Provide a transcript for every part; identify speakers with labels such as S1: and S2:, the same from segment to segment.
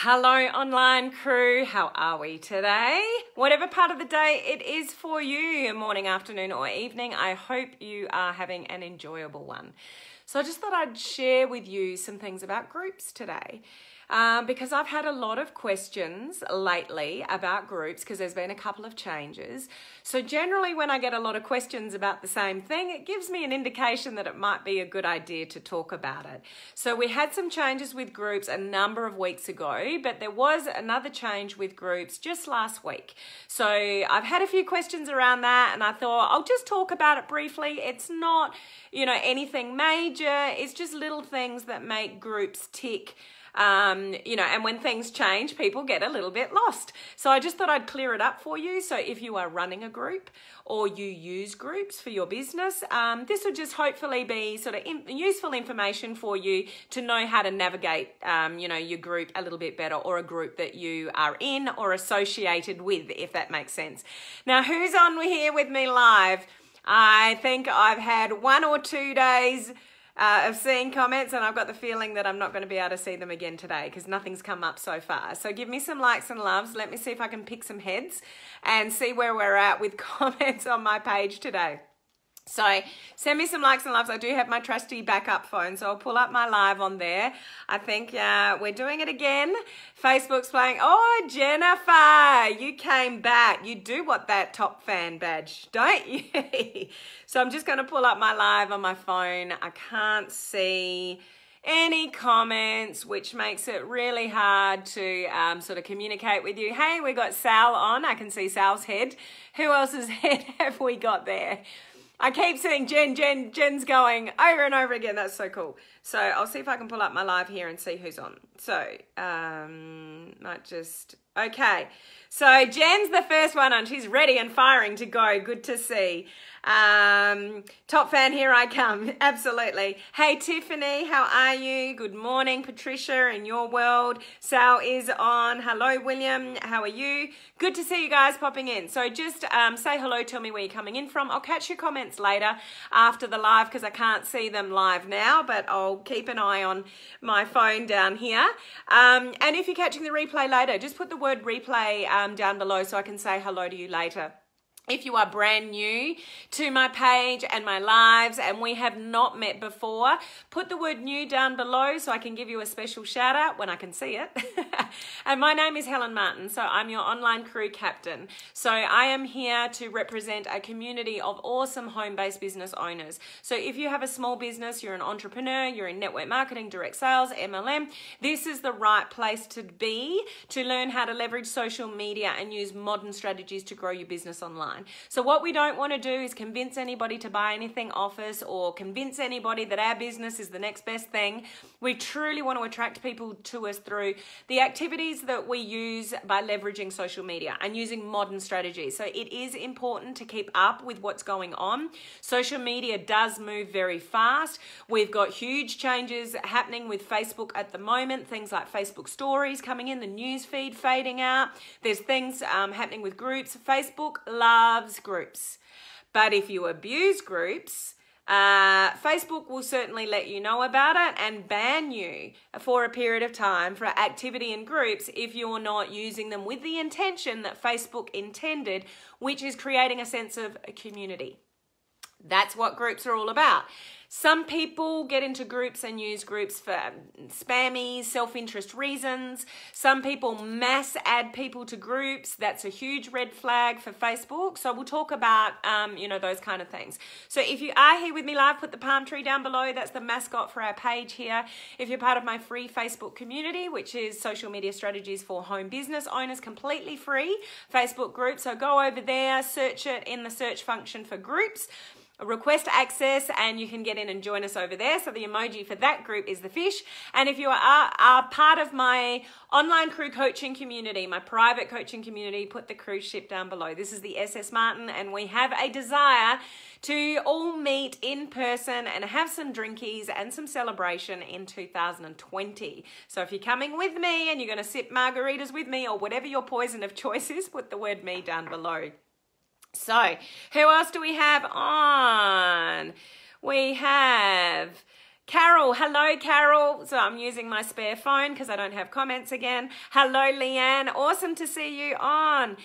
S1: Hello online crew, how are we today? Whatever part of the day it is for you, morning, afternoon or evening, I hope you are having an enjoyable one. So I just thought I'd share with you some things about groups today. Because I've had a lot of questions lately about groups because there's been a couple of changes. So generally when I get a lot of questions about the same thing, it gives me an indication that it might be a good idea to talk about it. So we had some changes with groups a number of weeks ago, but there was another change with groups just last week. So I've had a few questions around that and I thought I'll just talk about it briefly. It's not, anything major. It's just little things that make groups tick. And when things change, people get a little bit lost. So I just thought I'd clear it up for you. So if you are running a group or you use groups for your business, this would just hopefully be sort of useful information for you to know how to navigate, your group a little bit better, or a group that you are in or associated with, if that makes sense. Now, who's on here with me live? I think I've had 1 or 2 days of seeing comments, and I've got the feeling that I'm not going to be able to see them again today because nothing's come up so far. So give me some likes and loves. Let me see if I can pick some heads and see where we're at with comments on my page today. So send me some likes and loves. I do have my trusty backup phone, so I'll pull up my live on there. I think we're doing it again. Facebook's playing. Oh, Jennifer, you came back. You do want that top fan badge, don't you? So I'm just going to pull up my live on my phone. I can't see any comments, which makes it really hard to sort of communicate with you. Hey, we got Sal on. I can see Sal's head. Who else's head have we got there? I keep seeing Jen's going over and over again. That's so cool. So I'll see if I can pull up my live here and see who's on. So, okay. So Jen's the first one on. She's ready and firing to go. Good to see. Top fan, here I come. Absolutely. Hey, Tiffany, how are you? Good morning, Patricia, in your world. Sal is on. Hello, William. How are you? Good to see you guys popping in. So just say hello. Tell me where you're coming in from. I'll catch your comments later after the live because I can't see them live now, but I'll keep an eye on my phone down here. And if you're catching the replay later, just put the word replay down below so I can say hello to you later. If you are brand new to my page and my lives and we have not met before, put the word new down below so I can give you a special shout out when I can see it. And my name is Helen Martin, so I'm your online crew captain. So I am here to represent a community of awesome home-based business owners. So if you have a small business, you're an entrepreneur, you're in network marketing, direct sales, MLM, this is the right place to be to learn how to leverage social media and use modern strategies to grow your business online. So what we don't want to do is convince anybody to buy anything off us or convince anybody that our business is the next best thing. We truly want to attract people to us through the activities that we use by leveraging social media and using modern strategies. So it is important to keep up with what's going on. Social media does move very fast. We've got huge changes happening with Facebook at the moment. Things like Facebook stories coming in, the news feed fading out. There's things happening with groups. Facebook loves groups. But if you abuse groups, Facebook will certainly let you know about it and ban you for a period of time for activity in groups if you're not using them with the intention that Facebook intended, which is creating a sense of a community. That's what groups are all about. Some people get into groups and use groups for spammy, self-interest reasons. Some people mass add people to groups. That's a huge red flag for Facebook. So we'll talk about, those kind of things. So if you are here with me live, put the palm tree down below. That's the mascot for our page here. If you're part of my free Facebook community, which is social media strategies for home business owners, completely free Facebook group. So go over there, search it in the search function for groups. Request access and you can get in and join us over there. So the emoji for that group is the fish. And if you are part of my online crew coaching community, my private coaching community, put the cruise ship down below. This is the SS Martin and we have a desire to all meet in person and have some drinkies and some celebration in 2020. So if you're coming with me and you're going to sip margaritas with me or whatever your poison of choice is, put the word me down below. So, who else do we have on? We have Carol, hello Carol. So I'm using my spare phone because I don't have comments again. Hello Leanne, awesome to see you on.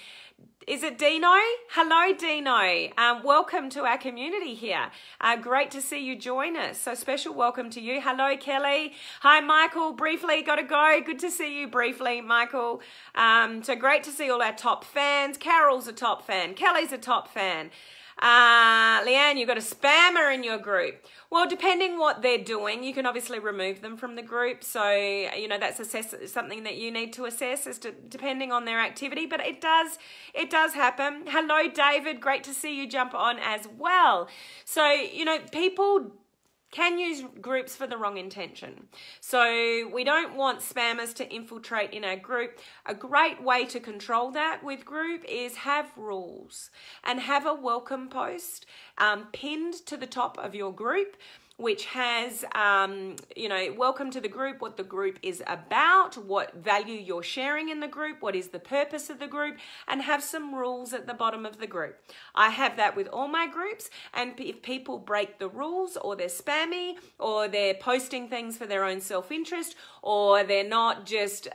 S1: Is it Dino? Hello Dino. Welcome to our community here. Great to see you join us. So special welcome to you. Hello Kelly. Hi Michael. Briefly, gotta go. Good to see you briefly, Michael. So great to see all our top fans. Carol's a top fan. Kelly's a top fan. Leanne, you've got a spammer in your group. Well, depending what they're doing, you can obviously remove them from the group. So, you know, that's something that you need to assess as to depending on their activity, but it does happen. Hello, David. Great to see you jump on as well. So, you know, people can use groups for the wrong intention. So we don't want spammers to infiltrate in our group. A great way to control that with group is have rules and have a welcome post pinned to the top of your group, which has, you know, welcome to the group, what the group is about, what value you're sharing in the group, what is the purpose of the group, and have some rules at the bottom of the group. I have that with all my groups, and if people break the rules or they're spammy or they're posting things for their own self-interest or they're not just,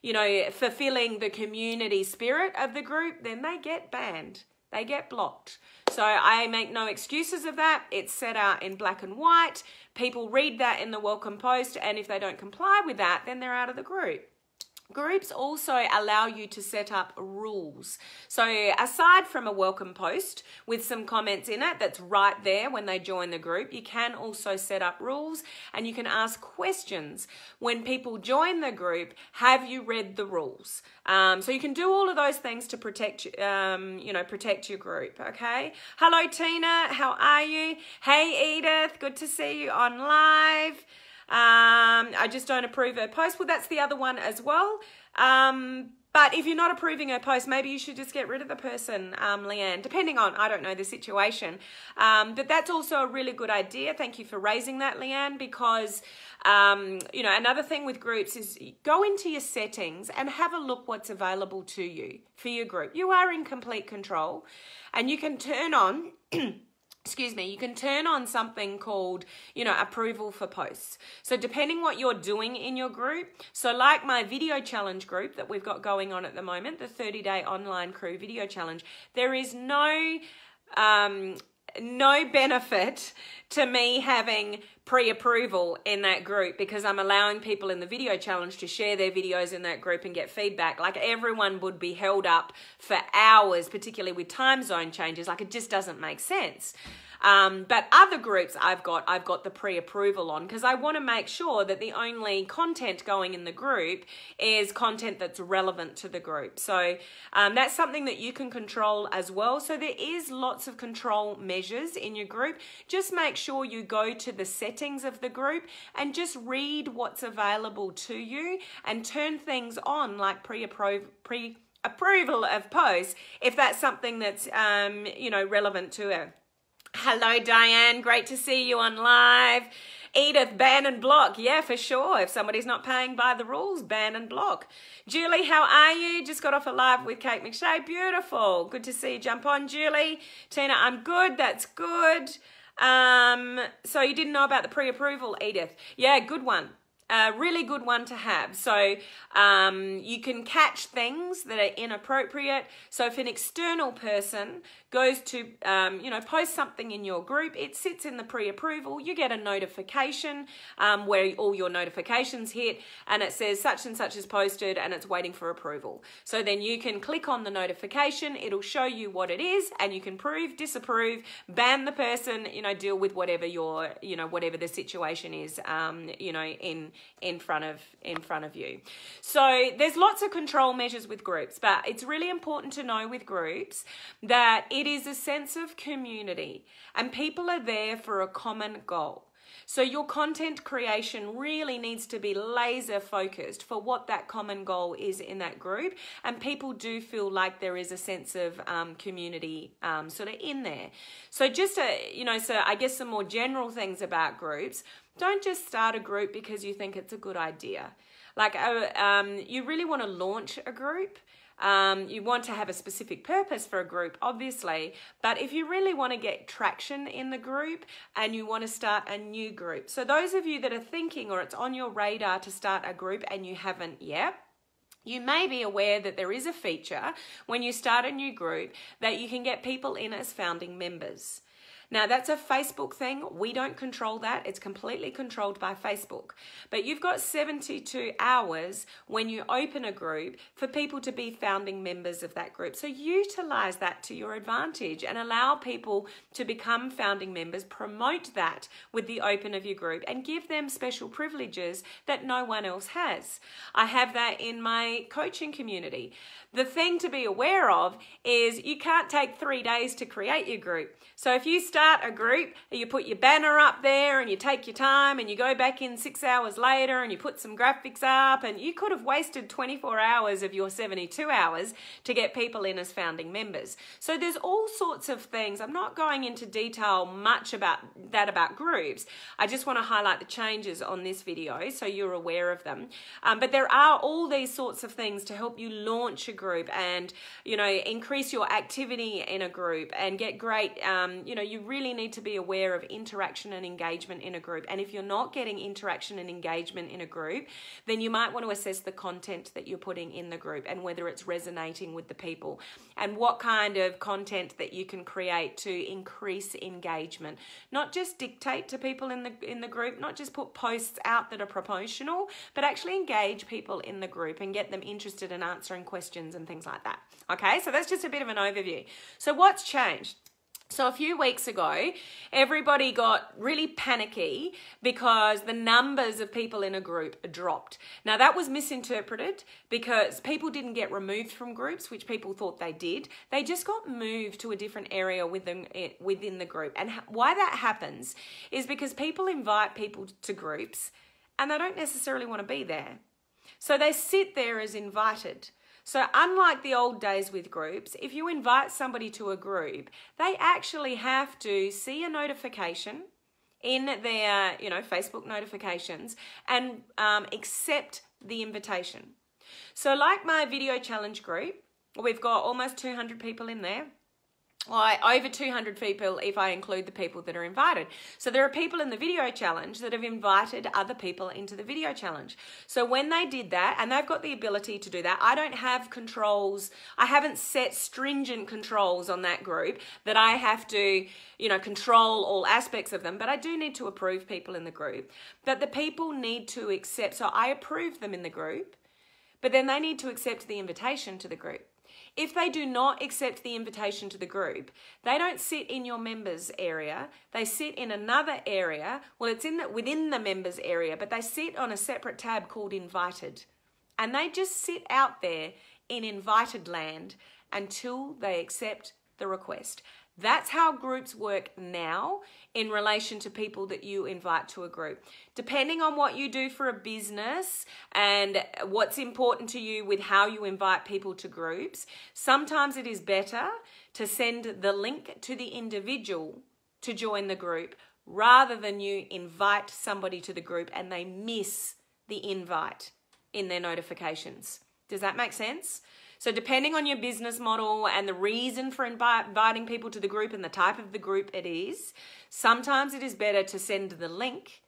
S1: you know, fulfilling the community spirit of the group, then they get banned. They get blocked. So I make no excuses of that. It's set out in black and white. People read that in the welcome post, and if they don't comply with that, then they're out of the group. Groups also allow you to set up rules. So aside from a welcome post with some comments in it that's right there when they join the group, you can also set up rules and you can ask questions. When people join the group, have you read the rules? So you can do all of those things to protect, you know, protect your group, okay? Hello, Tina. How are you? Hey, Edith. Good to see you on live. I just don't approve her post. Well, that's the other one as well. But if you're not approving her post, maybe you should just get rid of the person, Leanne, depending on, I don't know, the situation. But that's also a really good idea. Thank you for raising that, Leanne, because, you know, another thing with groups is go into your settings and have a look what's available to you for your group. You are in complete control and you can turn on... Excuse me, you can turn on something called, you know, approval for posts. So depending what you're doing in your group, so like my video challenge group that we've got going on at the moment, the 30-day online crew video challenge, there is no benefit to me having pre-approval in that group because I'm allowing people in the video challenge to share their videos in that group and get feedback. Like everyone would be held up for hours, particularly with time zone changes. Like it just doesn't make sense. But other groups I've got the pre-approval on because I want to make sure that the only content going in the group is content that's relevant to the group. So that's something that you can control as well. So there is lots of control measures in your group. Just make sure you go to the settings of the group and just read what's available to you and turn things on like pre-approval of posts if that's something that's you know, relevant to her. Hello, Diane. Great to see you on live. Edith, ban and block. Yeah, for sure. If somebody's not paying by the rules, ban and block. Julie, how are you? Just got off a live with Kate McShay. Beautiful. Good to see you jump on, Julie. Tina, I'm good. That's good. So you didn't know about the pre-approval, Edith. Yeah, good one. A really good one to have. So you can catch things that are inappropriate. So if an external person goes to, you know, post something in your group, it sits in the pre-approval. You get a notification where all your notifications hit and it says such and such is posted and it's waiting for approval. So then you can click on the notification. It'll show you what it is and you can approve, disapprove, ban the person, you know, deal with whatever your, you know, whatever the situation is, you know, in front of you. So there's lots of control measures with groups, but it's really important to know with groups that it is a sense of community and people are there for a common goal. So your content creation really needs to be laser focused for what that common goal is in that group. And people do feel like there is a sense of community sort of in there. So just, you know, so I guess some more general things about groups. Don't just start a group because you think it's a good idea. Like you really want to launch a group. You want to have a specific purpose for a group, obviously, but if you really want to get traction in the group and you want to start a new group. So those of you that are thinking or it's on your radar to start a group and you haven't yet, you may be aware that there is a feature when you start a new group that you can get people in as founding members. Now, that's a Facebook thing. We don't control that. It's completely controlled by Facebook. But you've got 72 hours when you open a group for people to be founding members of that group. So utilize that to your advantage and allow people to become founding members. Promote that with the open of your group and give them special privileges that no one else has. I have that in my coaching community. The thing to be aware of is you can't take 3 days to create your group. So if you start a group, you put your banner up there and you take your time and you go back in 6 hours later and you put some graphics up, and you could have wasted 24 hours of your 72 hours to get people in as founding members. So there's all sorts of things. I'm not going into detail much about groups. I just want to highlight the changes on this video so you're aware of them. But there are all these sorts of things to help you launch a group and, you know, increase your activity in a group and get great, you know, you really need to be aware of interaction and engagement in a group. And if you're not getting interaction and engagement in a group, then you might want to assess the content that you're putting in the group and whether it's resonating with the people and what kind of content that you can create to increase engagement. Not just dictate to people in the group, not just put posts out that are promotional, but actually engage people in the group and get them interested in answering questions and things like that. Okay, so that's just a bit of an overview. So what's changed? So a few weeks ago, everybody got really panicky because the numbers of people in a group dropped. Now that was misinterpreted because people didn't get removed from groups, which people thought they did. They just got moved to a different area within the group. And why that happens is because people invite people to groups and they don't necessarily want to be there. So they sit there as invited. So unlike the old days with groups, if you invite somebody to a group, they actually have to see a notification in their, you know, Facebook notifications and accept the invitation. So like my video challenge group, we've got almost 200 people in there. Well, over 200 people if I include the people that are invited. So there are people in the video challenge that have invited other people into the video challenge. So when they did that, and they've got the ability to do that, I don't have controls. I haven't set stringent controls on that group that I have to, you know, control all aspects of them, but I do need to approve people in the group. But the people need to accept, so I approve them in the group, but then they need to accept the invitation to the group. If they do not accept the invitation to the group, they don't sit in your members area. They sit in another area. Well, it's within the members area, but they sit on a separate tab called invited. And they just sit out there in invited land until they accept the request. That's how groups work now in relation to people that you invite to a group. Depending on what you do for a business and what's important to you with how you invite people to groups, sometimes it is better to send the link to the individual to join the group rather than you invite somebody to the group and they miss the invite in their notifications. Does that make sense? So depending on your business model and the reason for inviting people to the group and the type of the group it is, sometimes it is better to send the link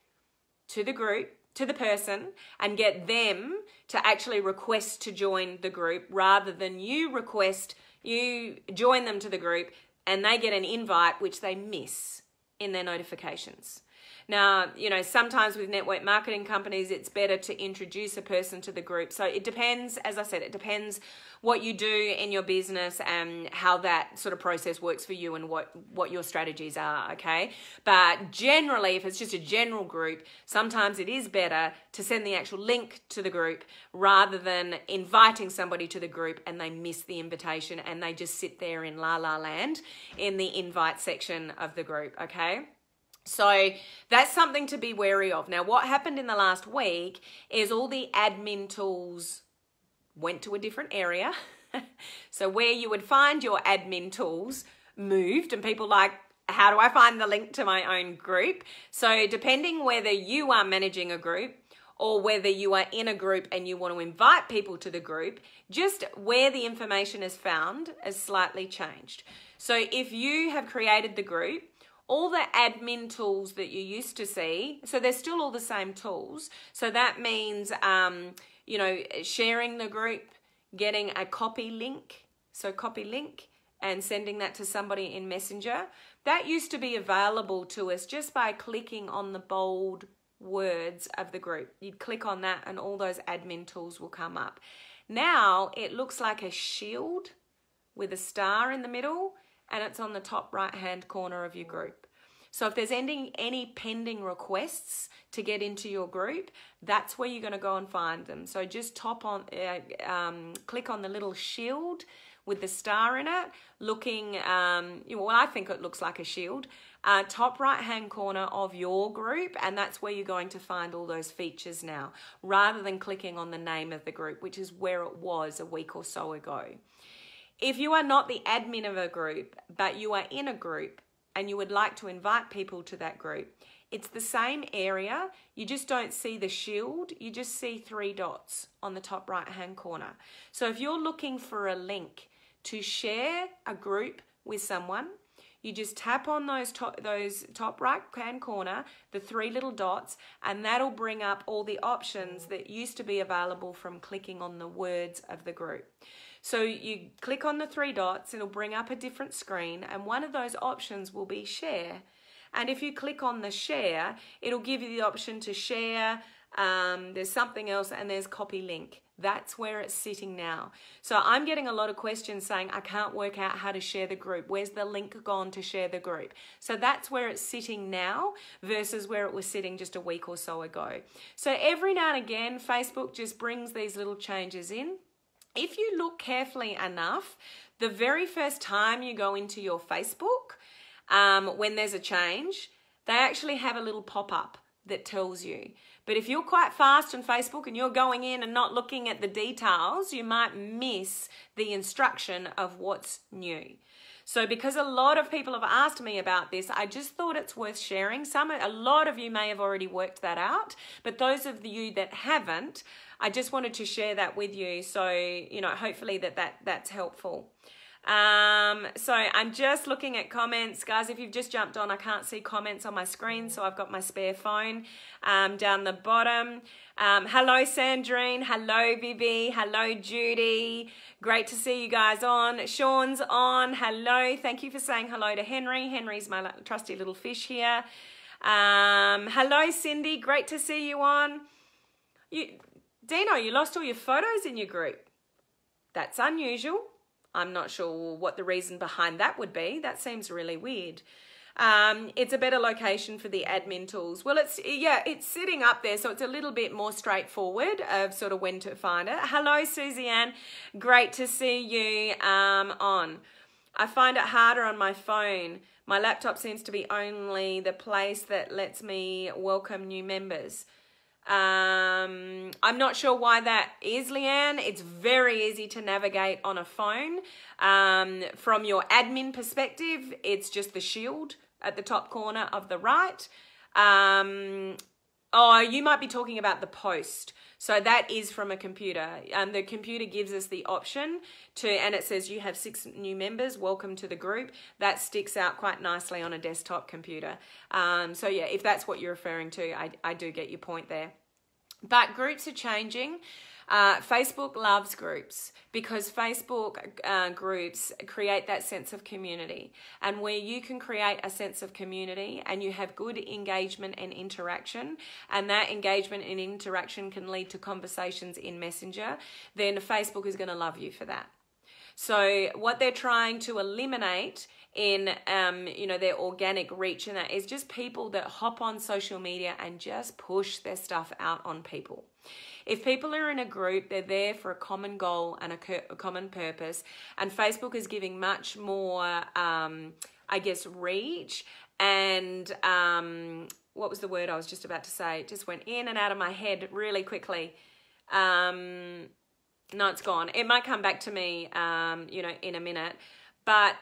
S1: to the group, to the person, and get them to actually request to join the group rather than you join them to the group and they get an invite which they miss in their notifications. Now, you know, sometimes with network marketing companies, it's better to introduce a person to the group. So it depends, as I said, it depends what you do in your business and how that sort of process works for you and what your strategies are, okay? But generally, if it's just a general group, sometimes it is better to send the actual link to the group rather than inviting somebody to the group and they miss the invitation and they just sit there in la la land in the invite section of the group, okay? So that's something to be wary of. Now, what happened in the last week is all the admin tools went to a different area. So where you would find your admin tools moved and people like, how do I find the link to my own group? So depending whether you are managing a group or whether you are in a group and you want to invite people to the group, just where the information is found is slightly changed. So if you have created the group, all the admin tools that you used to see, so they're still all the same tools. So that means, you know, sharing the group, getting a copy link, so copy link, and sending that to somebody in Messenger. That used to be available to us just by clicking on the bold words of the group. You'd click on that and all those admin tools will come up. Now it looks like a shield with a star in the middle, and it's on the top right hand corner of your group. So if there's any pending requests to get into your group, that's where you're going to go and find them. So just click on the little shield with the star in it, looking, well, I think it looks like a shield, top right hand corner of your group, and that's where you're going to find all those features now, rather than clicking on the name of the group, which is where it was a week or so ago. If you are not the admin of a group, but you are in a group and you would like to invite people to that group, it's the same area. You just don't see the shield. You just see 3 dots on the top right hand corner. So if you're looking for a link to share a group with someone, you just tap on those top right hand corner, the 3 little dots, and that'll bring up all the options that used to be available from clicking on the words of the group. So you click on the 3 dots, it'll bring up a different screen, and one of those options will be share. And if you click on the share, it'll give you the option to share. There's something else, and there's copy link. That's where it's sitting now. So I'm getting a lot of questions saying, I can't work out how to share the group. Where's the link gone to share the group? So that's where it's sitting now versus where it was sitting just a week or so ago. So every now and again, Facebook just brings these little changes in. If you look carefully enough, the very first time you go into your Facebook, when there's a change, they actually have a little pop-up that tells you. But if you're quite fast on Facebook and you're going in and not looking at the details, you might miss the instruction of what's new. So because a lot of people have asked me about this, I just thought it's worth sharing. A lot of you may have already worked that out, but those of you that haven't, I just wanted to share that with you. So, you know, hopefully that's helpful. So I'm just looking at comments. Guys, if you've just jumped on, I can't see comments on my screen, so I've got my spare phone down the bottom. Hello, Sandrine. Hello, Vivi. Hello, Judy. Great to see you guys on. Sean's on. Hello. Thank you for saying hello to Henry. Henry's my trusty little fish here. Hello, Cindy. Great to see you on. Dino, you lost all your photos in your group. That's unusual. I'm not sure what the reason behind that would be. That seems really weird. It's a better location for the admin tools. Well, it's sitting up there, so it's a little bit more straightforward of sort of when to find it. Hello, Susie Ann. Great to see you on. I find it harder on my phone. My laptop seems to be only the place that lets me welcome new members. I'm not sure why that is, Leanne. It's very easy to navigate on a phone. From your admin perspective, it's just the shield at the top corner of the right. Oh, you might be talking about the post. So that is from a computer. The computer gives us the option to, and it says you have 6 new members, welcome to the group. That sticks out quite nicely on a desktop computer. So yeah, if that's what you're referring to, I do get your point there. But groups are changing. Facebook loves groups because Facebook groups create that sense of community, and where you can create a sense of community and you have good engagement and interaction, and that engagement and interaction can lead to conversations in Messenger, then Facebook is going to love you for that. So what they're trying to eliminate in their organic reach, and that is just people that hop on social media and just push their stuff out on people. If people are in a group, they're there for a common goal and a common purpose, and Facebook is giving much more, reach and what was the word I was just about to say? It just went in and out of my head really quickly. No, it's gone. It might come back to me, in a minute. But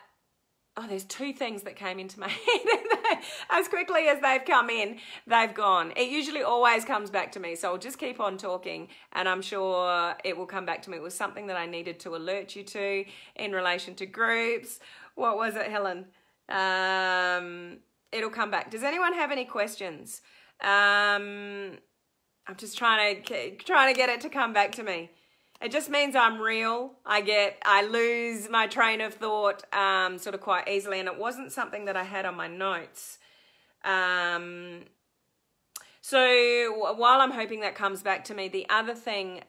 S1: Oh, there's two things that came into my head. As quickly as they've come in, they've gone. It usually always comes back to me, so I'll just keep on talking and I'm sure it will come back to me. It was something that I needed to alert you to in relation to groups. What was it, Helen? It'll come back. Does anyone have any questions? I'm just trying to get it to come back to me. It just means I'm real. I lose my train of thought sort of quite easily, and it wasn't something that I had on my notes. So while I'm hoping that comes back to me, the other thing,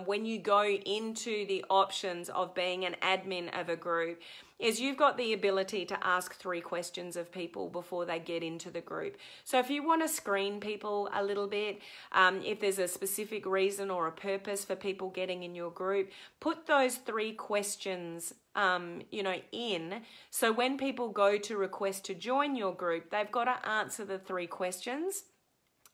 S1: when you go into the options of being an admin of a group, is you've got the ability to ask 3 questions of people before they get into the group. So if you want to screen people a little bit, if there's a specific reason or a purpose for people getting in your group, put those 3 questions in. So when people go to request to join your group, they've got to answer the 3 questions.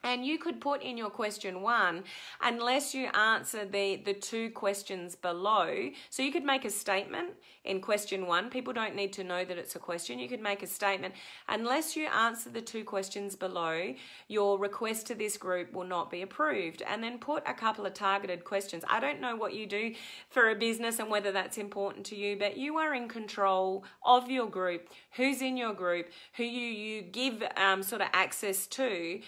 S1: And you could put in your question 1, unless you answer the 2 questions below. So you could make a statement in question 1. People don't need to know that it's a question. You could make a statement. Unless you answer the 2 questions below, your request to this group will not be approved. And then put a couple of targeted questions. I don't know what you do for a business and whether that's important to you, but you are in control of your group, who's in your group, who you give sort of access to,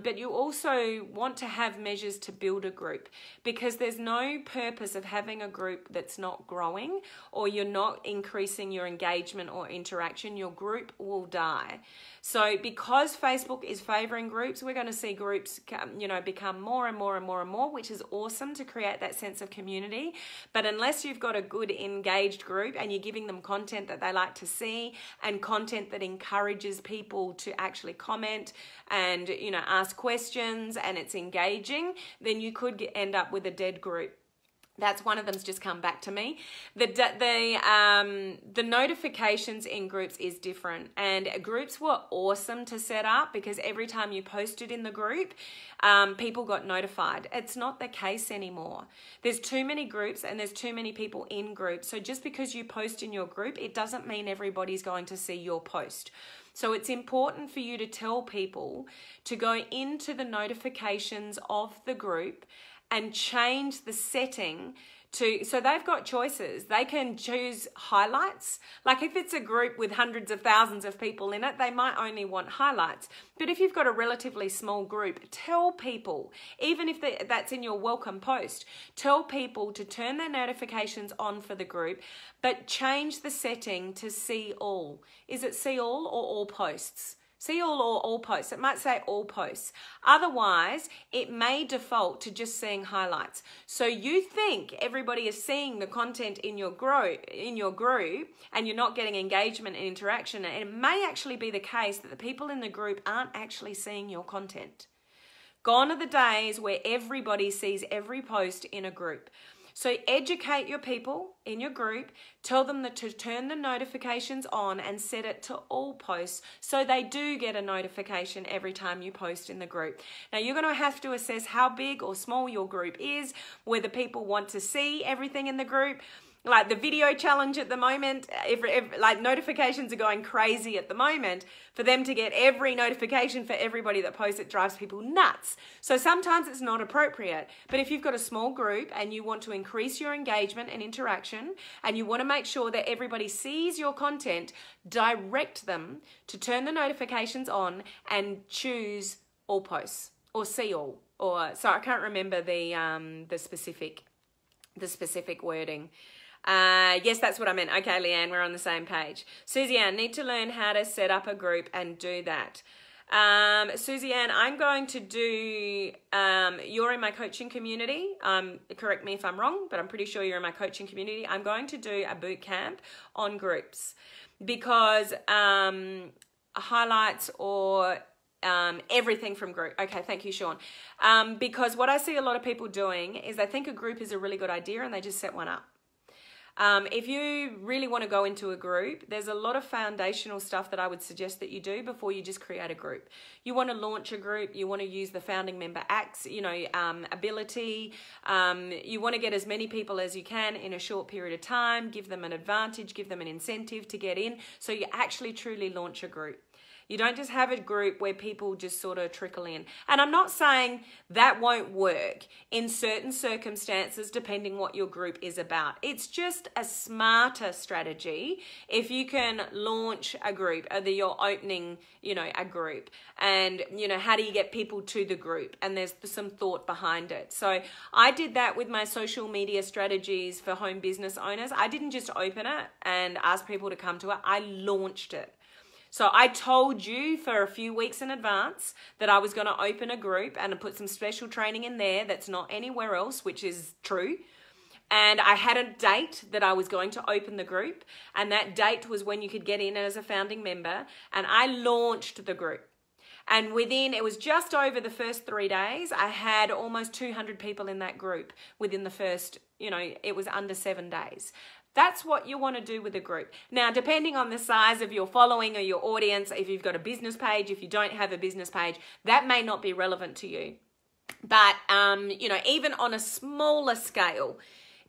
S1: but you also want to have measures to build a group, because there's no purpose of having a group that's not growing or you're not increasing your engagement or interaction. Your group will die. So because Facebook is favoring groups, we're going to see groups become more and more and more and more, which is awesome to create that sense of community. But unless you've got a good engaged group and you're giving them content that they like to see and content that encourages people to actually comment and ask questions and it's engaging, then you could end up with a dead group. That's one of them's just come back to me. The notifications in groups is different, and groups were awesome to set up because every time you posted in the group, people got notified. It's not the case anymore. There's too many groups and there's too many people in groups. So just because you post in your group, it doesn't mean everybody's going to see your post. So it's important for you to tell people to go into the notifications of the group and change the setting so they've got choices. They can choose highlights. Like if it's a group with hundreds of thousands of people in it, they might only want highlights. But if you've got a relatively small group, tell people, even if that's in your welcome post, tell people to turn their notifications on for the group, but change the setting to see all. Is it see all or all posts? See all or all posts. It might say all posts. Otherwise, it may default to just seeing highlights. So you think everybody is seeing the content in your group, and you're not getting engagement and interaction. And it may actually be the case that the people in the group aren't actually seeing your content. Gone are the days where everybody sees every post in a group. So educate your people in your group, tell them to turn the notifications on and set it to all posts so they do get a notification every time you post in the group. Now you're going to have to assess how big or small your group is, whether people want to see everything in the group. Like the video challenge at the moment, like notifications are going crazy at the moment. For them to get every notification for everybody that posts, it drives people nuts. So sometimes it's not appropriate. But if you've got a small group and you want to increase your engagement and interaction, and you want to make sure that everybody sees your content, direct them to turn the notifications on and choose all posts or see all. Or so I can't remember the specific wording. Yes, that's what I meant. Okay, Leanne, we're on the same page. Susie Ann, need to learn how to set up a group and do that. Susie Ann, I'm going to do, you're in my coaching community. Correct me if I'm wrong, but I'm pretty sure you're in my coaching community. I'm going to do a boot camp on groups because highlights or everything from group. Okay, thank you, Sean. Because what I see a lot of people doing is they think a group is a really good idea and they just set one up. If you really want to go into a group, there's a lot of foundational stuff that I would suggest that you do before you just create a group. You want to launch a group, you want to use the founding member ability, you want to get as many people as you can in a short period of time, give them an advantage, give them an incentive to get in, so you actually truly launch a group. You don't just have a group where people just sort of trickle in. And I'm not saying that won't work in certain circumstances, depending what your group is about. It's just a smarter strategy if you can launch a group, either you're opening, a group, and, how do you get people to the group? And there's some thought behind it. So I did that with my social media strategies for home business owners. I didn't just open it and ask people to come to it. I launched it. So I told you for a few weeks in advance that I was going to open a group and put some special training in there that's not anywhere else, which is true. And I had a date that I was going to open the group, and that date was when you could get in as a founding member, and I launched the group. And it was just over the first 3 days, I had almost 200 people in that group within the first, it was under 7 days. That's what you want to do with a group. Now, depending on the size of your following or your audience, if you've got a business page, if you don't have a business page, that may not be relevant to you. But, even on a smaller scale,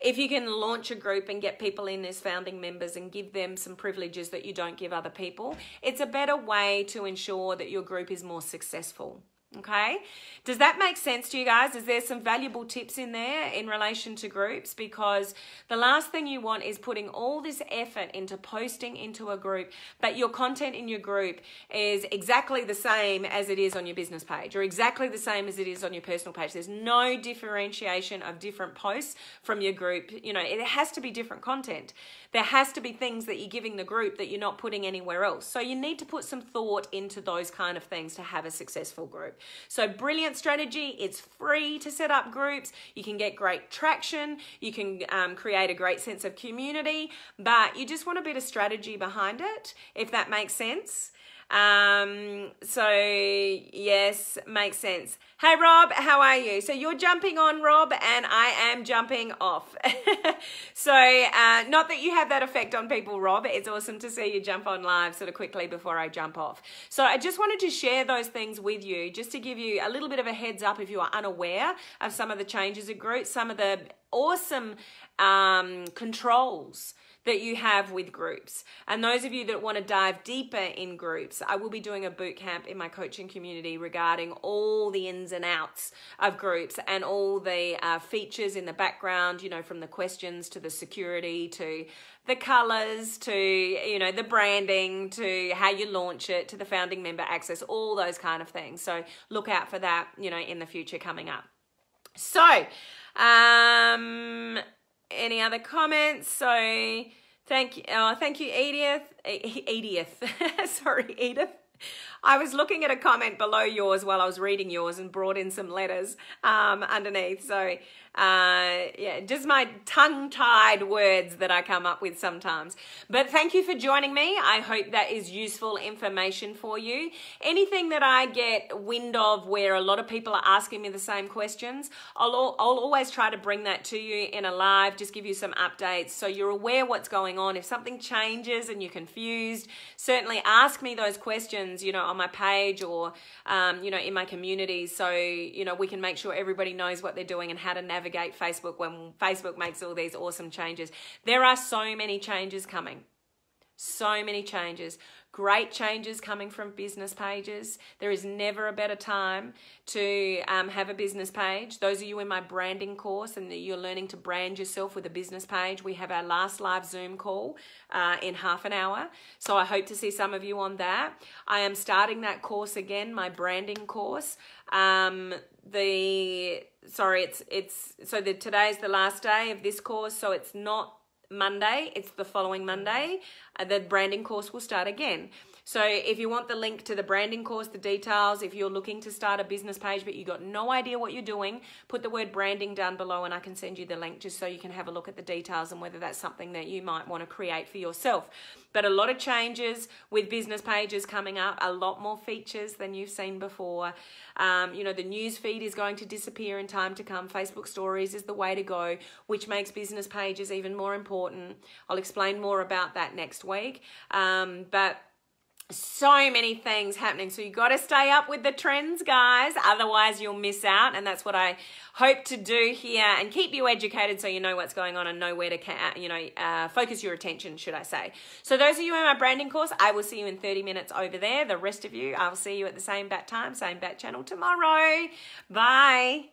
S1: if you can launch a group and get people in as founding members and give them some privileges that you don't give other people, it's a better way to ensure that your group is more successful. Okay, does that make sense to you guys? Is there some valuable tips in there in relation to groups? Because the last thing you want is putting all this effort into posting into a group, but your content in your group is exactly the same as it is on your business page, or exactly the same as it is on your personal page. There's no differentiation of different posts from your group. It has to be different content. There has to be things that you're giving the group that you're not putting anywhere else. So you need to put some thought into those kind of things to have a successful group. So brilliant strategy. It's free to set up groups. You can get great traction. You can create a great sense of community, but you just want a bit of strategy behind it, if that makes sense. So yes, makes sense. Hey Rob, how are you? So you're jumping on, Rob, and I am jumping off. So not that you have that effect on people, Rob. It's awesome to see you jump on live sort of quickly before I jump off. So I just wanted to share those things with you, just to give you a little bit of a heads up if you are unaware of some of the changes at groups, some of the awesome controls that you have with groups. And those of you that want to dive deeper in groups, I will be doing a boot camp in my coaching community regarding all the ins and outs of groups and all the features in the background, from the questions to the security to the colors to, the branding to how you launch it to the founding member access, all those kind of things. So look out for that, in the future coming up. So, any other comments? So thank you, Edith. Sorry, Edith. I was looking at a comment below yours while I was reading yours and brought in some letters underneath. So yeah, just my tongue-tied words that I come up with sometimes. But thank you for joining me. I hope that is useful information for you. Anything that I get wind of where a lot of people are asking me the same questions, I'll always try to bring that to you in a live, just give you some updates so you're aware what's going on. If something changes and you're confused, certainly ask me those questions, on my page or, in my community, so, we can make sure everybody knows what they're doing and how to navigate Facebook when Facebook makes all these awesome changes. There are so many changes coming. So many changes. Great changes coming from business pages. There is never a better time to have a business page. Those of you in my branding course and you're learning to brand yourself with a business page, we have our last live Zoom call in half an hour. So I hope to see some of you on that. I am starting that course again, my branding course. Today's the last day of this course, so it's not Monday, it's the following Monday. The branding course will start again. So if you want the link to the branding course, the details, if you're looking to start a business page but you got no idea what you're doing, put the word branding down below and I can send you the link just so you can have a look at the details and whether that's something that you might want to create for yourself. But a lot of changes with business pages coming up, a lot more features than you've seen before. You know, the news feed is going to disappear in time to come. Facebook stories is the way to go, which makes business pages even more important. I'll explain more about that next week. But so many things happening, so you got to stay up with the trends, guys, otherwise you'll miss out. And that's what I hope to do here, and keep you educated so you know what's going on and know where to focus your attention, should I say. So those of you in my branding course, I will see you in 30 minutes over there. The rest of you, I'll see you at the same bat time, same bat channel tomorrow. Bye.